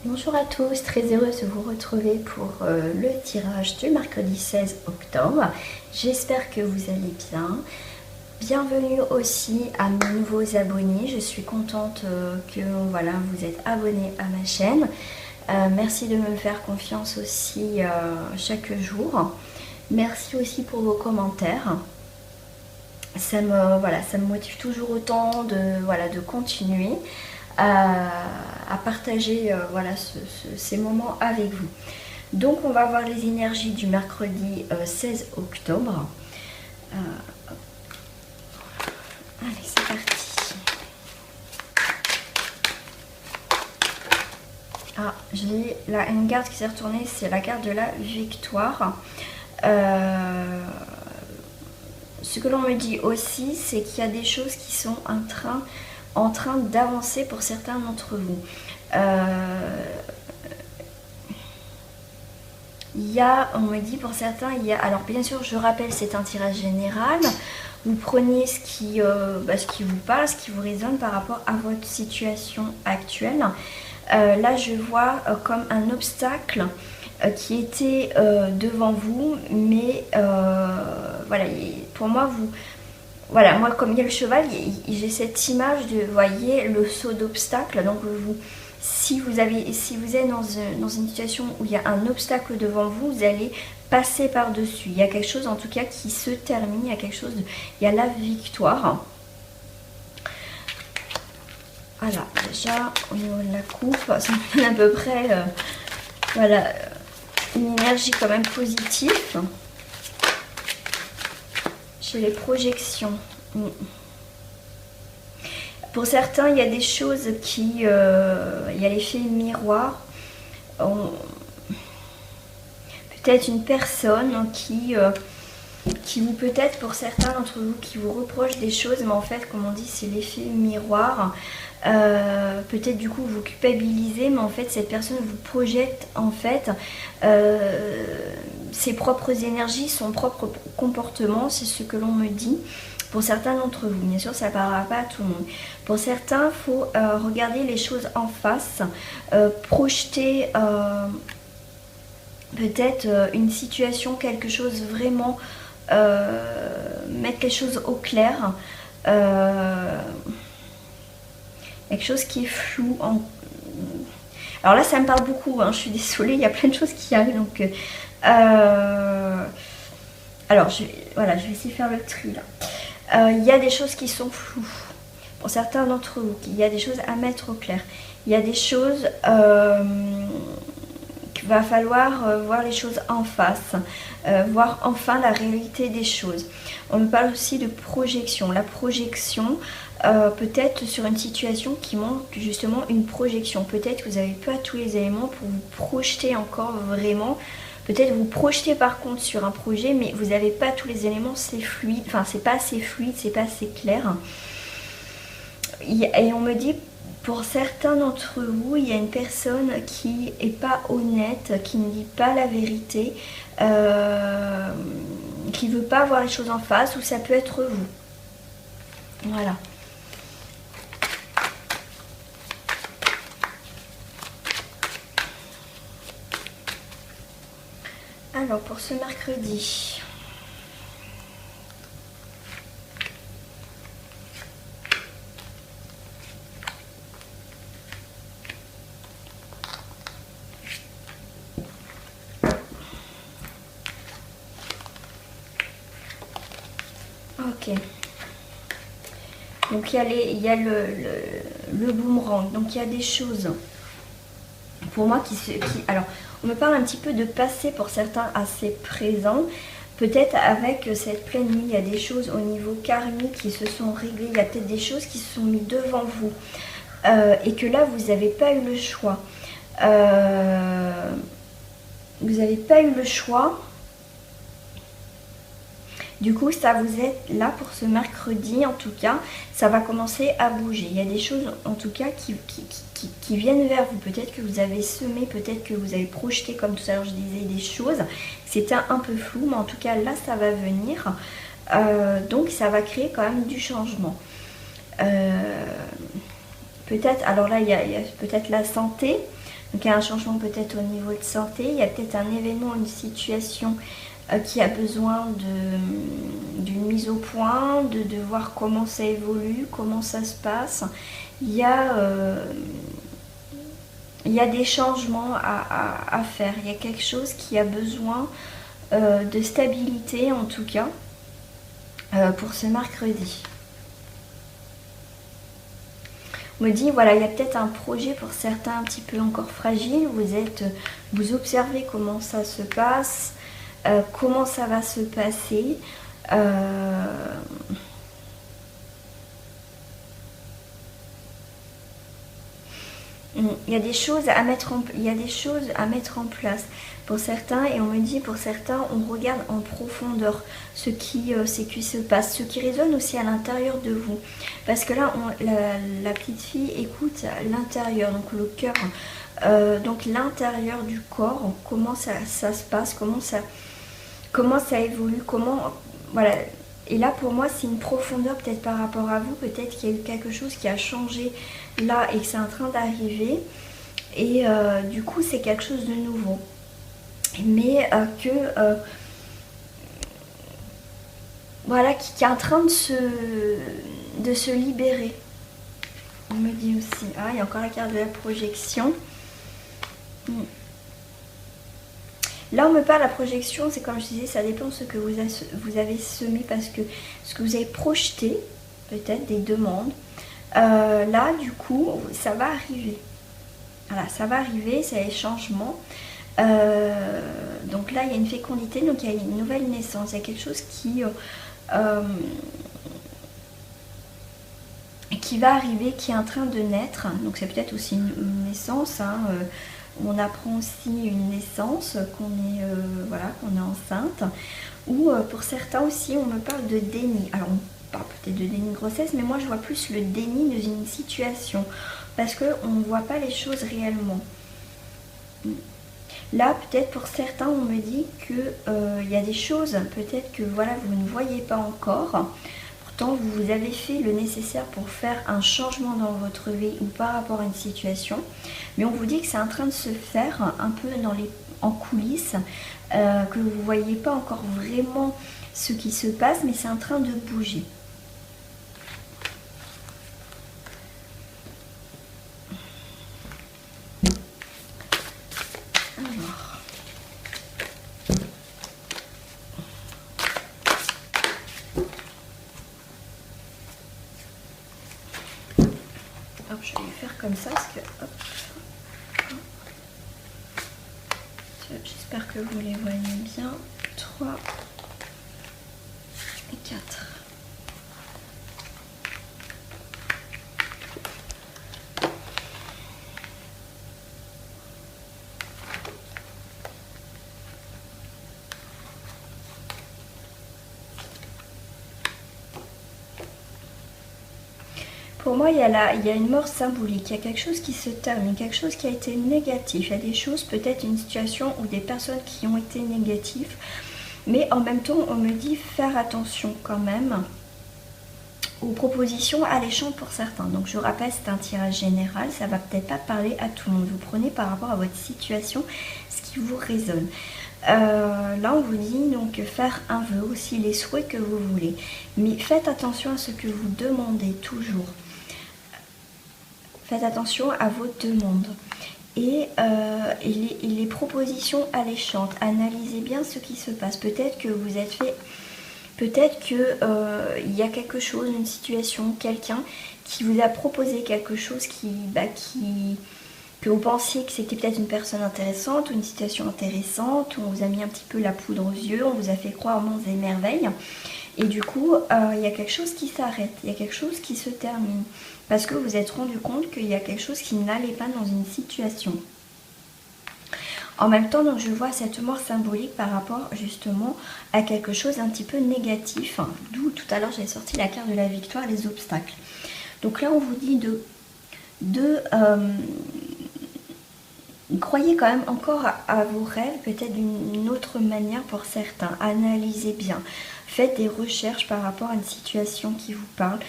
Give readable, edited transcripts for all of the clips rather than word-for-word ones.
Bonjour à tous, très heureuse de vous retrouver pour le tirage du mercredi 16 octobre. J'espère que vous allez bien. Bienvenue aussi à mes nouveaux abonnés. Je suis contente que voilà, vous êtes abonnés à ma chaîne. Merci de me faire confiance aussi chaque jour. Merci aussi pour vos commentaires. Ça me motive toujours autant de continuer à partager ces moments avec vous. Donc on va voir les énergies du mercredi 16 octobre. Allez, c'est parti. Ah, j'ai là une carte qui s'est retournée, c'est la carte de la victoire. Ce que l'on me dit aussi, c'est qu'il y a des choses qui sont en train d'avancer pour certains d'entre vous. On me dit pour certains, alors bien sûr je rappelle, c'est un tirage général. Vous prenez ce qui vous parle, ce qui vous résonne par rapport à votre situation actuelle. Là je vois comme un obstacle qui était devant vous, mais voilà, pour moi moi comme il y a le cheval, j'ai cette image de, vous voyez, le saut d'obstacle. Donc si vous êtes dans une situation où il y a un obstacle devant vous, vous allez passer par-dessus. Il y a quelque chose en tout cas qui se termine, il y a la victoire. Voilà, déjà au niveau de la coupe, ça me donne à peu près voilà, une énergie quand même positive. Chez les projections. Pour certains, il y a des choses qui... il y a l'effet miroir. Peut-être une personne qui vous, peut-être pour certains d'entre vous, qui vous reproche des choses, mais en fait, comme on dit, c'est l'effet miroir. Peut-être du coup vous culpabilisez, mais en fait cette personne vous projette en fait ses propres énergies, son propre comportement, c'est ce que l'on me dit. Pour certains d'entre vous, bien sûr ça ne parlera pas à tout le monde. Pour certains, il faut regarder les choses en face, projeter peut-être une situation, quelque chose vraiment, mettre les choses au clair. Quelque chose qui est flou. Alors là, ça me parle beaucoup, hein, je suis désolée, il y a plein de choses qui arrivent. Donc, alors, je vais essayer de faire le tri là. Il y a des choses qui sont floues. Pour certains d'entre vous, il y a des choses à mettre au clair. Il y a des choses qu'il va falloir voir les choses en face, voir enfin la réalité des choses. On me parle aussi de projection. La projection, peut-être sur une situation qui montre justement une projection. Peut-être que vous n'avez pas tous les éléments pour vous projeter encore vraiment. Peut-être vous projetez par contre sur un projet, mais vous n'avez pas tous les éléments, c'est fluide, enfin c'est pas assez fluide, c'est pas assez clair. Et on me dit, pour certains d'entre vous, il y a une personne qui n'est pas honnête, qui ne dit pas la vérité, qui ne veut pas voir les choses en face, ou ça peut être vous. Voilà. Alors pour ce mercredi, ok. Donc il y a le boomerang. Donc il y a des choses pour moi alors on me parle un petit peu de passé pour certains assez présent. Peut-être avec cette pleine lune, il y a des choses au niveau karmique qui se sont réglées. Il y a peut-être des choses qui se sont mises devant vous. Et que là, vous n'avez pas eu le choix. Vous n'avez pas eu le choix. Du coup, ça vous est là pour ce mercredi, en tout cas, ça va commencer à bouger. Il y a des choses, en tout cas, qui viennent vers vous. Peut-être que vous avez semé, peut-être que vous avez projeté, comme tout à l'heure je disais, des choses. C'était un peu flou, mais en tout cas, là, ça va venir. Donc, ça va créer quand même du changement. Peut-être, alors là, il y a peut-être la santé. Donc il y a un changement peut-être au niveau de santé, il y a peut-être un événement, une situation qui a besoin d'une mise au point, de voir comment ça évolue, comment ça se passe. Il y a, des changements à faire, il y a quelque chose qui a besoin de stabilité en tout cas pour ce mercredi. On me dit voilà, il y a peut-être un projet pour certains un petit peu encore fragile, vous observez comment ça se passe, comment ça va se passer. Il y a des choses à mettre en place pour certains, et on me dit pour certains on regarde en profondeur ce qui se passe, ce qui résonne aussi à l'intérieur de vous, parce que là la petite fille écoute l'intérieur, donc le cœur, donc l'intérieur du corps, comment ça se passe, comment ça évolue, voilà. Et là pour moi c'est une profondeur peut-être par rapport à vous, peut-être qu'il y a eu quelque chose qui a changé là et que c'est en train d'arriver, et du coup c'est quelque chose de nouveau, mais voilà, qui est en train de se libérer. On me dit aussi, il y a encore la carte de la projection. Là, on me parle de la projection, c'est comme je disais, ça dépend de ce que vous avez semé, parce que ce que vous avez projeté, peut-être des demandes, là, du coup, ça va arriver. Voilà, ça va arriver, c'est les changements. Donc là, il y a une fécondité, donc il y a une nouvelle naissance. Il y a quelque chose qui va arriver, qui est en train de naître. Donc c'est peut-être aussi une naissance, on apprend aussi une naissance, qu'on est enceinte, ou pour certains aussi on me parle de déni. Alors on parle peut-être de déni de grossesse, mais moi je vois plus le déni dans une situation, parce qu'on ne voit pas les choses réellement. Là peut-être pour certains on me dit que y a des choses peut-être que voilà vous ne voyez pas encore. Pourtant, vous avez fait le nécessaire pour faire un changement dans votre vie ou par rapport à une situation. Mais on vous dit que c'est en train de se faire un peu en coulisses, que vous ne voyez pas encore vraiment ce qui se passe, mais c'est en train de bouger. Je vais faire comme ça parce que j'espère que vous les voyez bien. 3 et 4. Pour moi, il y a une mort symbolique, il y a quelque chose qui se termine, quelque chose qui a été négatif. Il y a des choses, peut-être une situation ou des personnes qui ont été négatives. Mais en même temps, on me dit faire attention quand même aux propositions alléchantes pour certains. Donc je rappelle, c'est un tirage général, ça va peut-être pas parler à tout le monde. Vous prenez par rapport à votre situation ce qui vous résonne. Là on vous dit donc faire un vœu, aussi les souhaits que vous voulez. Mais faites attention à ce que vous demandez toujours. Faites attention à vos demandes. Et les propositions alléchantes. Analysez bien ce qui se passe. Peut-être que vous êtes fait... Peut-être qu'il y a quelque chose, une situation, quelqu'un qui vous a proposé quelque chose que vous pensiez que c'était peut-être une personne intéressante ou une situation intéressante, où on vous a mis un petit peu la poudre aux yeux, on vous a fait croire monts et merveilles. Et du coup, il y a quelque chose qui s'arrête, il y a quelque chose qui se termine. Parce que vous vous êtes rendu compte qu'il y a quelque chose qui n'allait pas dans une situation. En même temps, donc, je vois cette mort symbolique par rapport justement à quelque chose un petit peu négatif. D'où tout à l'heure j'ai sorti la carte de la victoire, les obstacles. Donc là, on vous dit croyez quand même encore à vos rêves, peut-être d'une autre manière pour certains. Analysez bien. Faites des recherches par rapport à une situation qui vous parle.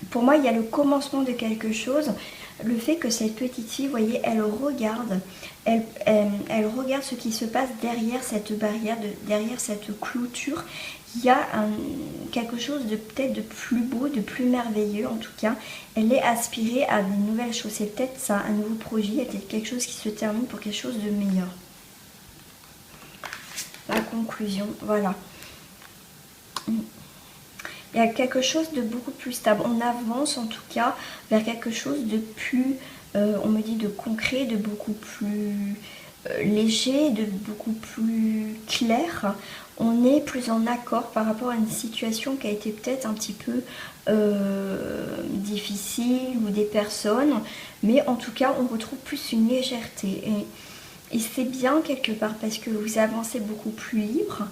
Pour moi, il y a le commencement de quelque chose. le fait que cette petite fille, vous voyez, elle regarde, elle regarde ce qui se passe derrière cette barrière, derrière cette clôture. Il y a quelque chose de peut-être de plus beau, de plus merveilleux en tout cas. Elle est aspirée à des nouvelles choses. C'est peut-être ça, un nouveau projet, il y a peut-être quelque chose qui se termine pour quelque chose de meilleur. La conclusion, voilà. Il y a quelque chose de beaucoup plus stable. On avance en tout cas vers quelque chose de plus, on me dit de concret, de beaucoup plus léger, de beaucoup plus clair. On est plus en accord par rapport à une situation qui a été peut-être un petit peu difficile ou des personnes. Mais en tout cas, on retrouve plus une légèreté. Et c'est bien quelque part parce que vous avancez beaucoup plus libre.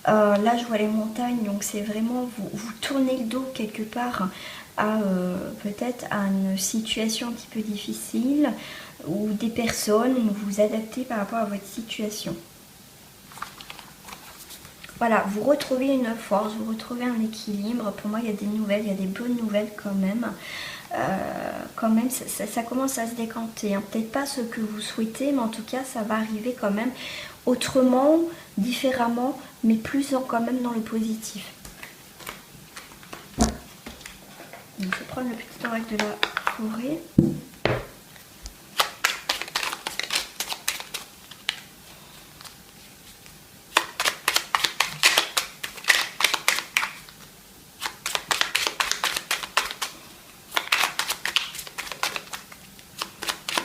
Là, je vois les montagnes, donc c'est vraiment, vous tournez le dos quelque part à peut-être à une situation un petit peu difficile ou des personnes, vous vous adaptez par rapport à votre situation. Voilà, vous retrouvez une force, vous retrouvez un équilibre. Pour moi, il y a des nouvelles, il y a des bonnes nouvelles quand même. Ça commence à se décanter. Hein. Peut-être pas ce que vous souhaitez, mais en tout cas, ça va arriver quand même autrement, différemment, mais plus quand même dans le positif. Donc, je vais prendre le petit oracle de la forêt.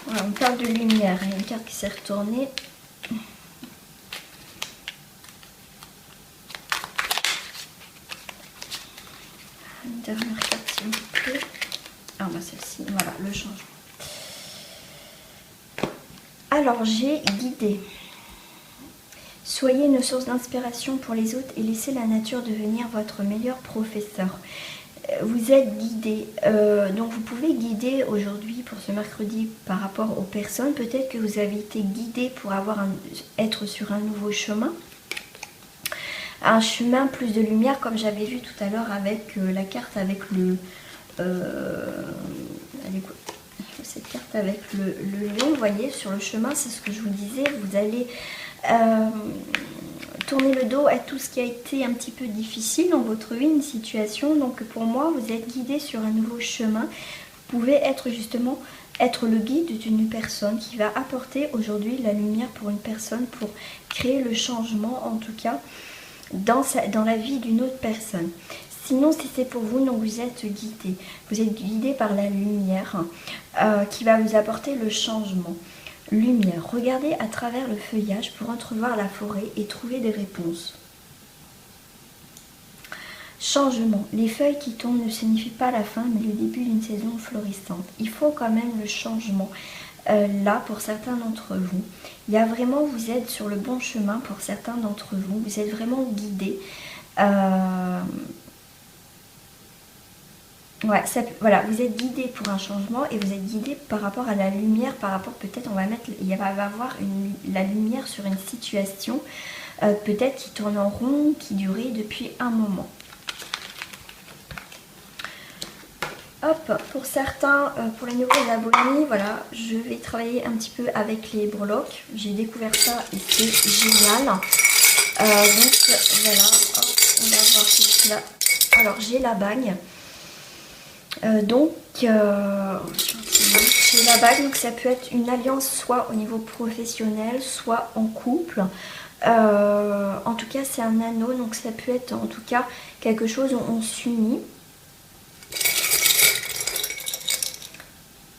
Voilà, on parle de lumière, il y a une carte qui s'est retournée. Une dernière carte s'il vous plaît. Ah bah celle-ci, voilà, le changement. Alors j'ai guidé. Soyez une source d'inspiration pour les autres et laissez la nature devenir votre meilleur professeur. Vous êtes guidé, donc vous pouvez guider aujourd'hui pour ce mercredi par rapport aux personnes. Peut-être que vous avez été guidé pour être sur un nouveau chemin. Un chemin plus de lumière comme j'avais vu tout à l'heure avec la carte avec le... cette carte avec le lion, vous voyez, sur le chemin, c'est ce que je vous disais, vous allez tourner le dos à tout ce qui a été un petit peu difficile dans votre vie, une situation. Donc pour moi, vous êtes guidé sur un nouveau chemin. Vous pouvez être justement le guide d'une personne qui va apporter aujourd'hui la lumière pour une personne, pour créer le changement en tout cas dans la vie d'une autre personne. Sinon, si c'est pour vous, donc vous êtes guidé. Vous êtes guidé par la lumière qui va vous apporter le changement. Lumière, regardez à travers le feuillage pour entrevoir la forêt et trouver des réponses. Changement, les feuilles qui tombent ne signifient pas la fin mais le début d'une saison florissante. Il faut quand même le changement là pour certains d'entre vous. Il y a vraiment, vous êtes sur le bon chemin pour certains d'entre vous. Vous êtes vraiment guidés. Ouais, voilà, vous êtes guidé pour un changement et vous êtes guidé par rapport à la lumière, par rapport peut-être, il va y avoir la lumière sur une situation, peut-être qui tourne en rond, qui durait depuis un moment. Hop, pour certains, pour les nouveaux abonnés, voilà, je vais travailler un petit peu avec les breloques. J'ai découvert ça et c'est génial. Donc voilà, hop, on va voir ce qu'il y a. Alors j'ai la bague. J'ai la bague, donc ça peut être une alliance soit au niveau professionnel, soit en couple. En tout cas, c'est un anneau, donc ça peut être en tout cas quelque chose où on s'unit.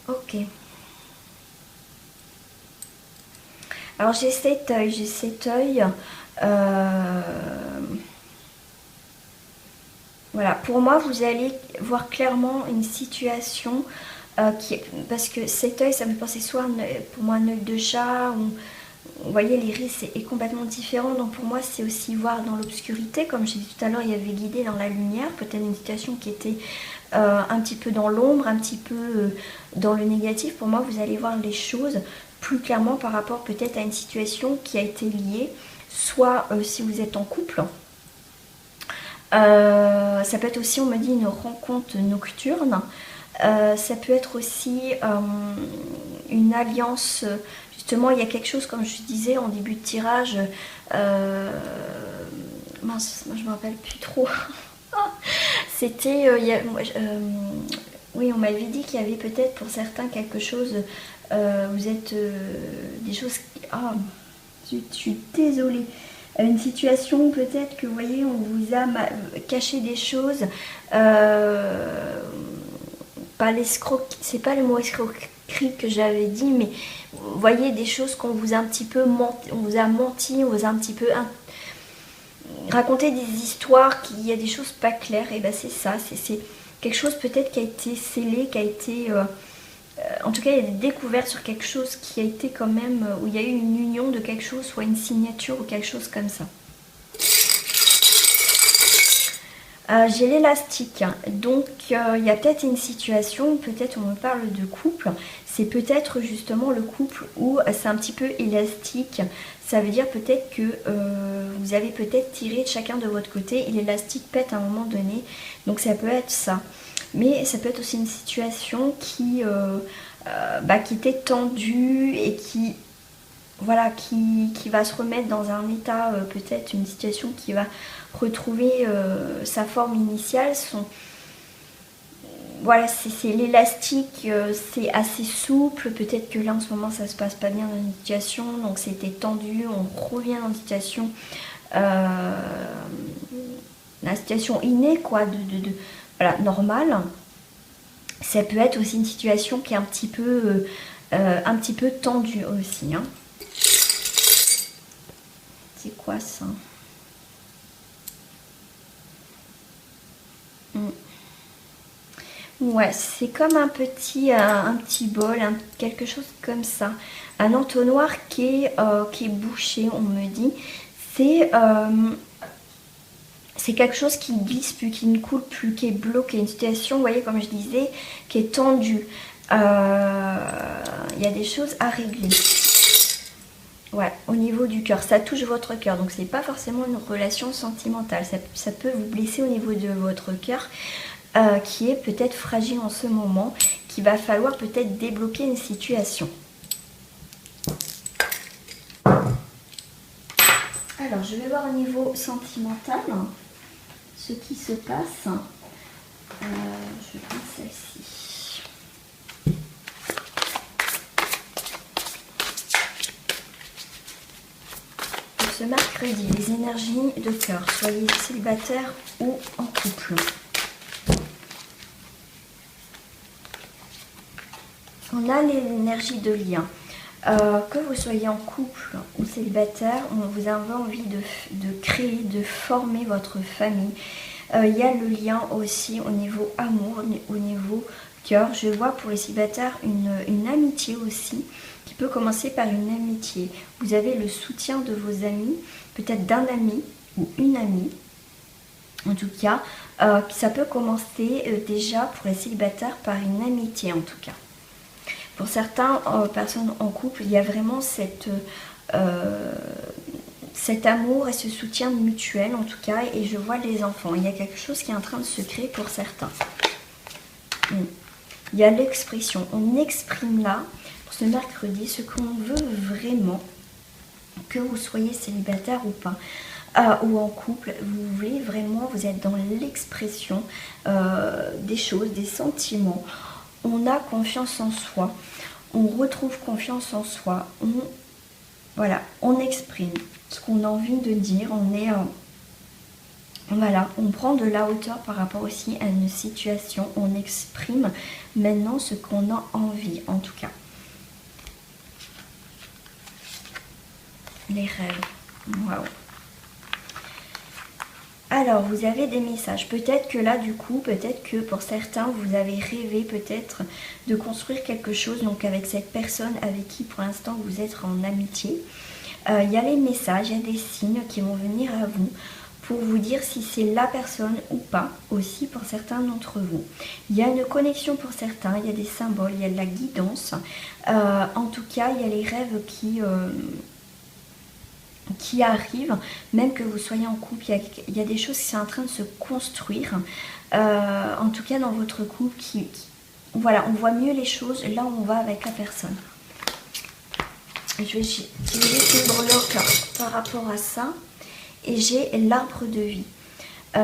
Ok. Alors j'ai cet œil. Voilà, pour moi, vous allez voir clairement une situation parce que cet œil, ça me pensait soit pour moi un œil de chat, ou vous voyez, l'iris est complètement différent. Donc pour moi, c'est aussi voir dans l'obscurité. Comme j'ai dit tout à l'heure, il y avait guidé dans la lumière, peut-être une situation qui était un petit peu dans l'ombre, un petit peu dans le négatif. Pour moi, vous allez voir les choses plus clairement par rapport peut-être à une situation qui a été liée, soit si vous êtes en couple. Ça peut être aussi, on me dit, une rencontre nocturne. Ça peut être aussi une alliance. Justement, il y a quelque chose, comme je disais en début de tirage, mince, moi je me rappelle plus trop. C'était, oui, on m'avait dit qu'il y avait peut-être pour certains quelque chose, vous êtes des choses, ah, je suis désolée. Une situation peut-être que vous voyez, on vous a caché des choses, pas l'escroc, c'est pas le mot escroquerie que j'avais dit, mais vous voyez des choses qu'on vous a un petit peu menti, on vous a menti, on vous a un petit peu raconté des histoires, qu'il y a des choses pas claires, et ben c'est ça, c'est quelque chose peut-être qui a été scellé, qui a été en tout cas il y a des découvertes sur quelque chose qui a été quand même, où il y a eu une union de quelque chose, soit une signature ou quelque chose comme ça. J'ai l'élastique, donc il y a peut-être une situation, peut-être on me parle de couple, c'est peut-être justement le couple où c'est un petit peu élastique, ça veut dire peut-être que vous avez peut-être tiré chacun de votre côté et l'élastique pète à un moment donné, donc ça peut être ça. Mais ça peut être aussi une situation qui était tendue et qui, voilà, qui va se remettre dans un état, peut-être une situation qui va retrouver sa forme initiale. Voilà, c'est l'élastique, c'est assez souple. Peut-être que là en ce moment ça se passe pas bien dans une situation, donc c'était tendu. On revient dans une situation, la situation innée, quoi, voilà, normale. Ça peut être aussi une situation qui est un petit peu tendue aussi. Hein. C'est quoi ça? Ouais, c'est comme un petit bol, quelque chose comme ça. Un entonnoir qui est bouché, on me dit. C'est quelque chose qui ne glisse plus, qui ne coule plus, qui est bloqué. Une situation, vous voyez, comme je disais, qui est tendue. Il y a des choses à régler. Ouais, au niveau du cœur, ça touche votre cœur, donc c'est pas forcément une relation sentimentale. Ça peut vous blesser au niveau de votre cœur, qui est peut-être fragile en ce moment, qu'il va falloir peut-être débloquer une situation. Alors, je vais voir au niveau sentimental ce qui se passe. Je vais prendre celle-ci. Pour ce mercredi, les énergies de cœur, soyez célibataire ou en couple. On a l'énergie de lien. Que vous soyez en couple ou célibataire, vous avez envie de créer, de former votre famille. Il y a le lien aussi au niveau amour, au niveau cœur. Je vois pour les célibataires une amitié aussi, qui peut commencer par une amitié. Vous avez le soutien de vos amis, peut-être d'un ami ou une amie. En tout cas, ça peut commencer déjà pour les célibataires par une amitié en tout cas. Pour certaines personnes en couple, il y a vraiment cet amour et ce soutien mutuel en tout cas. Et je vois les enfants. Il y a quelque chose qui est en train de se créer pour certains. Il y a l'expression. On exprime là, pour ce mercredi, ce qu'on veut vraiment, que vous soyez célibataire ou pas. Ou en couple, vous voulez vraiment, vous êtes dans l'expression des choses, des sentiments. On a confiance en soi, on retrouve confiance en soi, on exprime ce qu'on a envie de dire, on prend de la hauteur par rapport aussi à une situation, on exprime maintenant ce qu'on a envie en tout cas. Les rêves, waouh. Alors, vous avez des messages. Peut-être que là, du coup, peut-être que pour certains, vous avez rêvé peut-être de construire quelque chose, donc avec cette personne avec qui, pour l'instant, vous êtes en amitié. Il y a les messages, il y a des signes qui vont venir à vous pour vous dire si c'est la personne ou pas, aussi pour certains d'entre vous. Il y a une connexion pour certains, il y a des symboles, il y a de la guidance. En tout cas, il y a les rêves qui arrivent, même que vous soyez en couple, il y a des choses qui sont en train de se construire, en tout cas dans votre couple, voilà, on voit mieux les choses là où on va avec la personne. Je vais juste une breloque par rapport à ça. Et j'ai l'arbre de vie.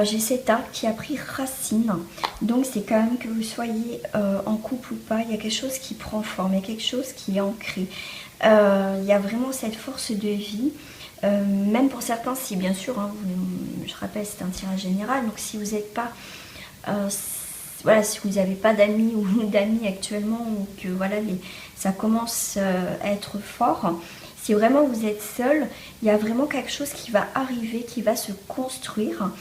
J'ai cet arbre qui a pris racine. Donc c'est quand même que vous soyez en couple ou pas, il y a quelque chose qui prend forme, il y a quelque chose qui est ancré. Il y a vraiment cette force de vie. Même pour certains, si bien sûr, hein, je rappelle c'est un tirage général, donc si vous n'êtes pas... voilà, si vous n'avez pas d'amis ou d'amis actuellement, ou que voilà, ça commence à être fort, si vraiment vous êtes seul, il y a vraiment quelque chose qui va arriver, qui va se construire.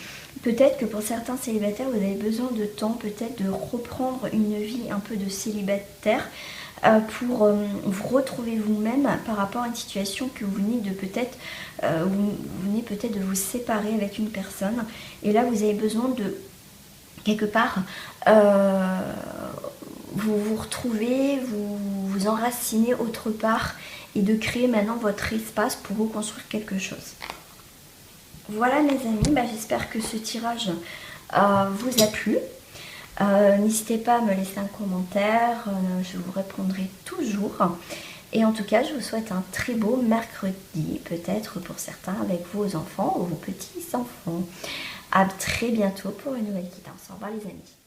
Peut-être que pour certains célibataires, vous avez besoin de temps, peut-être de reprendre une vie un peu de célibataire pour vous retrouver vous-même par rapport à une situation que vous venez de peut-être de vous séparer avec une personne. Et là, vous avez besoin de quelque part vous retrouver, vous enraciner autre part et de créer maintenant votre espace pour reconstruire quelque chose. Voilà mes amis, j'espère que ce tirage vous a plu. N'hésitez pas à me laisser un commentaire, je vous répondrai toujours. Et en tout cas, je vous souhaite un très beau mercredi, peut-être pour certains avec vos enfants ou vos petits-enfants. À très bientôt pour une nouvelle guidance. Au revoir les amis.